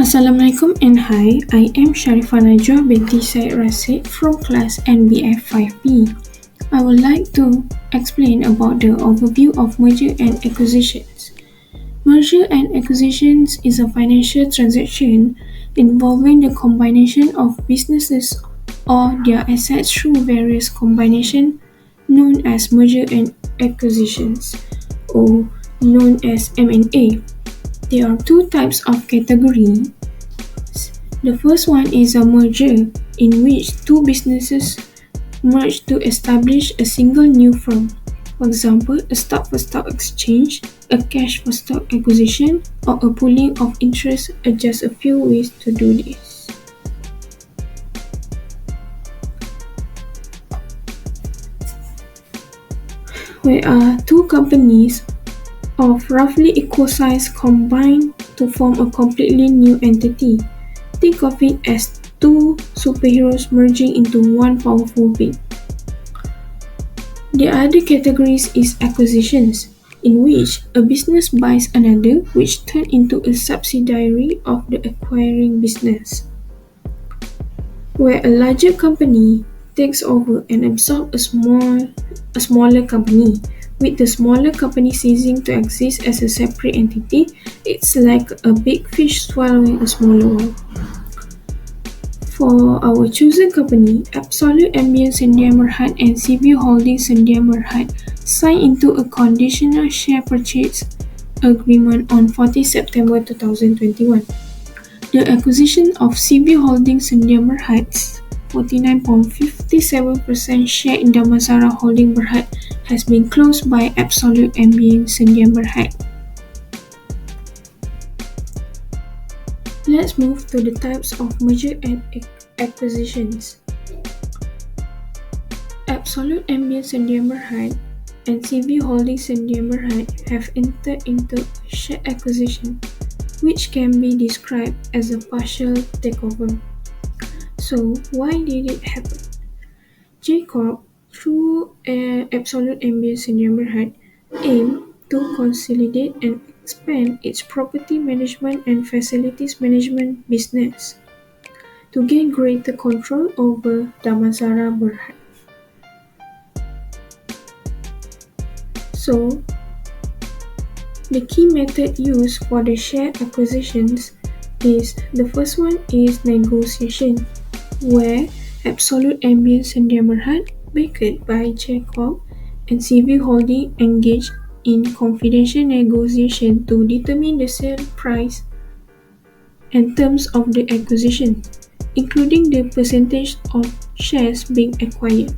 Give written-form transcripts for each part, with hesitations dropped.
Assalamualaikum and hi, I am Sharifah Najwa binti Syed Rasid from class NBF 5B. I would like to explain about the overview of merger and acquisitions. Merger and acquisitions is a financial transaction involving the combination of businesses or their assets through various combinations known as merger and acquisitions or known as M&A. There are two types of category. The first one is a merger, in which two businesses merge to establish a single new firm. For example, a stock-for-stock exchange, a cash-for-stock acquisition, or a pooling of interest are just a few ways to do this. Where two companies of roughly equal size combine to form a completely new entity. Think of it as two superheroes merging into one powerful being. The other categories is acquisitions, in which a business buys another which turns into a subsidiary of the acquiring business. Where a larger company takes over and absorbs a smaller company, with the smaller company ceasing to exist as a separate entity, it's like a big fish swallowing a smaller one. For our chosen company, Absolute Ambient Sendia Merhad and Seaview Holdingds Sendia Merhad signed into a conditional share purchase agreement on 14 September 2021. The acquisition of Seaview Holdingds Sendia Merhad's 49.57% share in Damansara Holding Berhad has been closed by Absolute Ambient Sendia Merhad. Let's move to the types of merger and acquisitions. Absolute Ambient Sendia Merhad and Seaview Holdings Sendia Merhad have entered into a shared acquisition, which can be described as a partial takeover. So, why did it happen? J Corp, through Absolute Ambient Sendia Merhad, aimed to consolidate and expand its property management and facilities management business to gain greater control over Damansara Berhad. So, the key method used for the share acquisitions is the first one is negotiation, where Absolute Ambient Sendia Merhad, backed by J Corp and CV Holding, engaged in confidential negotiation to determine the sale price and terms of the acquisition, including the percentage of shares being acquired.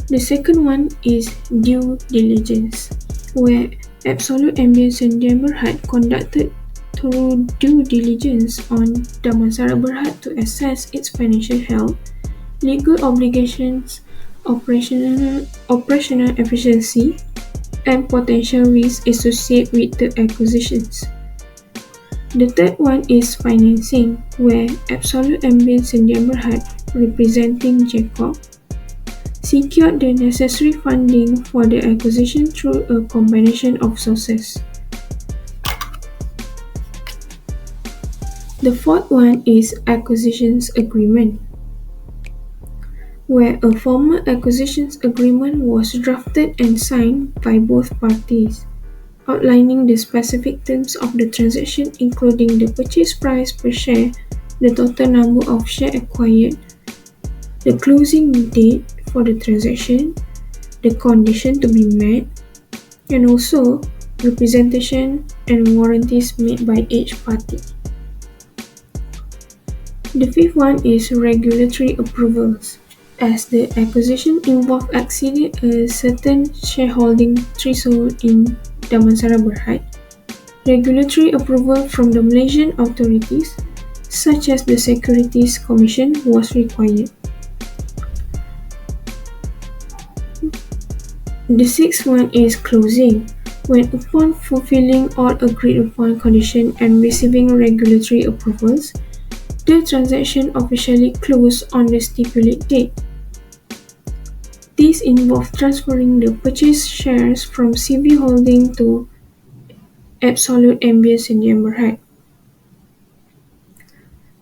The second one is due diligence, where Absolute Ambient Sendia Berhad conducted thorough due diligence on Damansara Berhad to assess its financial health, legal obligations, operational efficiency, and potential risks associated with the acquisitions. The third one is financing, where Absolute Ambient Sendia Berhad, representing Jacob, secured the necessary funding for the acquisition through a combination of sources. The fourth one is acquisitions agreement, where a formal acquisitions agreement was drafted and signed by both parties, outlining the specific terms of the transaction, including the purchase price per share, the total number of shares acquired, the closing date for the transaction, the condition to be met, and also representation and warranties made by each party. The fifth one is regulatory approvals. As the acquisition involved exceeding a certain shareholding threshold in Damansara Berhad, regulatory approval from the Malaysian authorities, such as the Securities Commission, was required. The sixth one is closing, when upon fulfilling all agreed upon conditions and receiving regulatory approvals, the transaction officially closed on the stipulated date. This involved transferring the purchased shares from CV Holding to absolute ambient syndrome Berhad.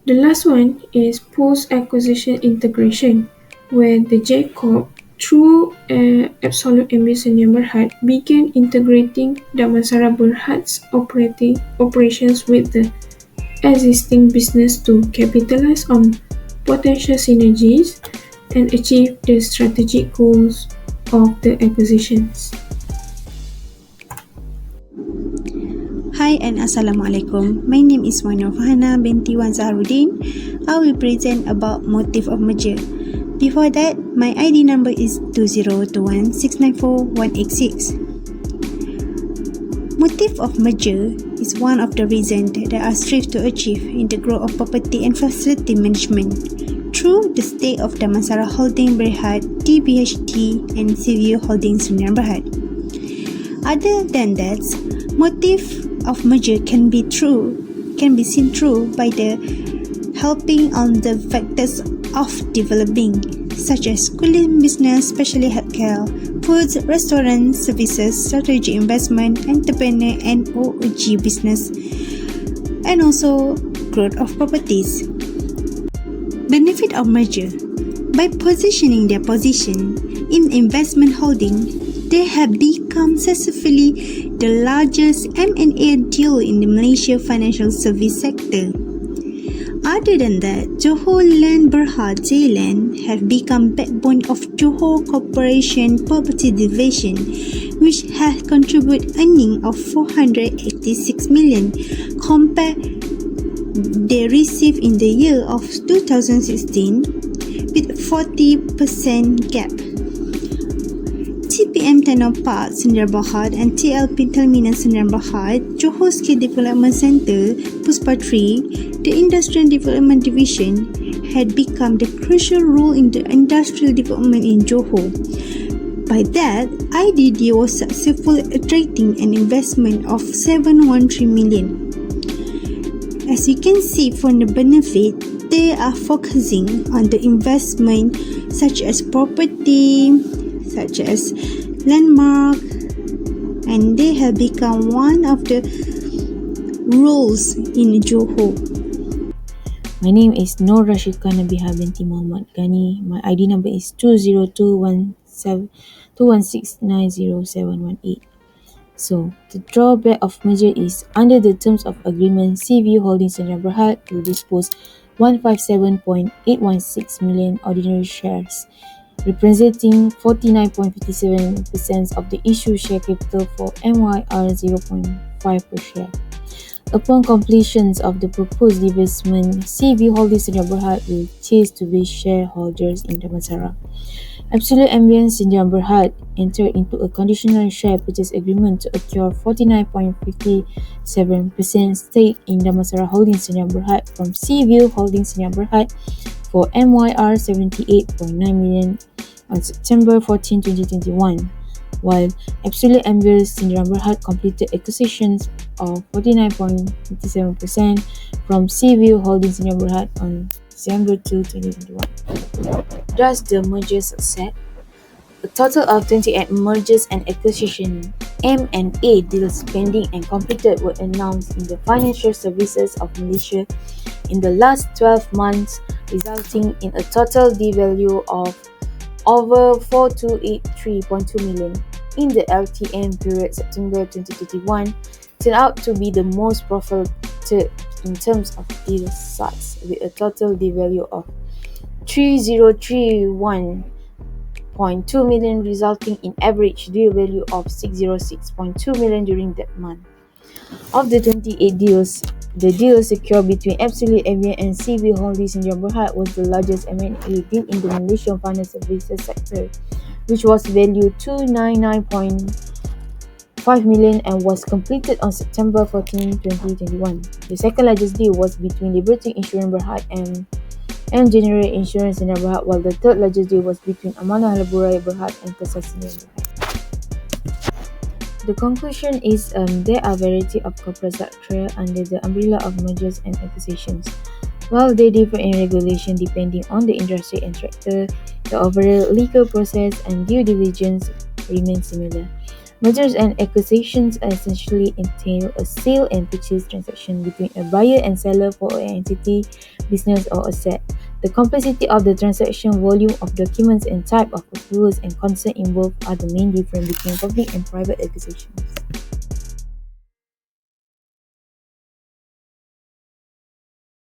The last one is post-acquisition integration, where the J Corp, through absolute ambient syndrome Berhad, began integrating Damansara Berhad's operations with the existing business to capitalize on potential synergies and achieve the strategic goals of the acquisitions. Hi and Assalamualaikum. My name is Wana Fahana binti Wan Zaharuddin. I will present about motive of merger. Before that, my ID number is 2021694186. Motive of merger is one of the reasons that are strive to achieve in the growth of property and facility management through the state of Damansara Holding Berhad, DBHT and Seaview Holdings Berhad. Other than that, motive of merger can be seen through by the helping on the factors of developing, such as schooling business, especially healthcare, foods, restaurants, services, strategic investment, entrepreneur and OOG business, and also growth of properties. Benefit of merger. By positioning their position in investment holding, they have become successfully the largest M&A deal in the Malaysia financial service sector. Other than that, Johor Land Berhad Zealand have become backbone of Johor Corporation Property Division, which has contributed earning of 486 million compared they received in the year of 2016 with 40% gap. TPM Tenor Park Sdn Bhd and TLP Terminal Sdn Bhd, Johor Skill Development Centre, Puspa 3, the Industrial Development Division had become the crucial role in the industrial development in Johor. By that, IDD was successful attracting an investment of 713 million. As you can see from the benefit, they are focusing on the investment such as property, such as landmark, and they have become one of the roles in Johor. My name is Nur Rashika Nabiha binti Muhammad Ghani. My ID number is 20216907118. So, the drawback of merger is, under the terms of agreement, Seaview Holdings Sdn Bhd will dispose 157.816 million ordinary shares, representing 49.57% of the issued share capital for MYR 0.5 per share. Upon completion of the proposed divestment, Seaview Holdings Sdn Bhd will cease to be shareholders in Damansara. Absolute Ambient Sdn Bhd entered into a conditional share purchase agreement to acquire 49.57% stake in Damansara Holdings Sdn Bhd from Seaview Holdings Sdn Bhd for MYR 78.9 million on September 14, 2021, while Absolute Ambient Sdn Bhd completed acquisitions of 49.57% from Seaview Holdings Sdn Bhd on December 2, 2021. Thus, the merger success. A total of 28 mergers and acquisition (M&A) deals pending and completed were announced in the financial services of Malaysia in the last 12 months, resulting in a total deal value of over 4283.2 million. In the LTM period September 2021, turned out to be the most profitable in terms of deal size, with a total deal value of 3031.2 million, resulting in average deal value of 606.2 million during that month. Of the 28 deals, the deal secured between Absolute Ambient and Seaview Holdings Sdn Bhd was the largest M&A deal in the Malaysian financial services sector, which was valued 299.5 million and was completed on September 14, 2021. The second largest deal was between Liberty Insurance Berhad and General Insurance Sdn Bhd, while the third largest deal was between Amanah Leburai Berhad and Persas Sdn Bhd. The conclusion is there are a variety of corporate structure under the umbrella of mergers and acquisitions. While they differ in regulation depending on the industry and sector, the overall legal process and due diligence remain similar. Mergers and acquisitions essentially entail a sale and purchase transaction between a buyer and seller for an entity, business, or asset. The complexity of the transaction, volume of documents, and type of approvals and consent involved are the main difference between public and private acquisitions.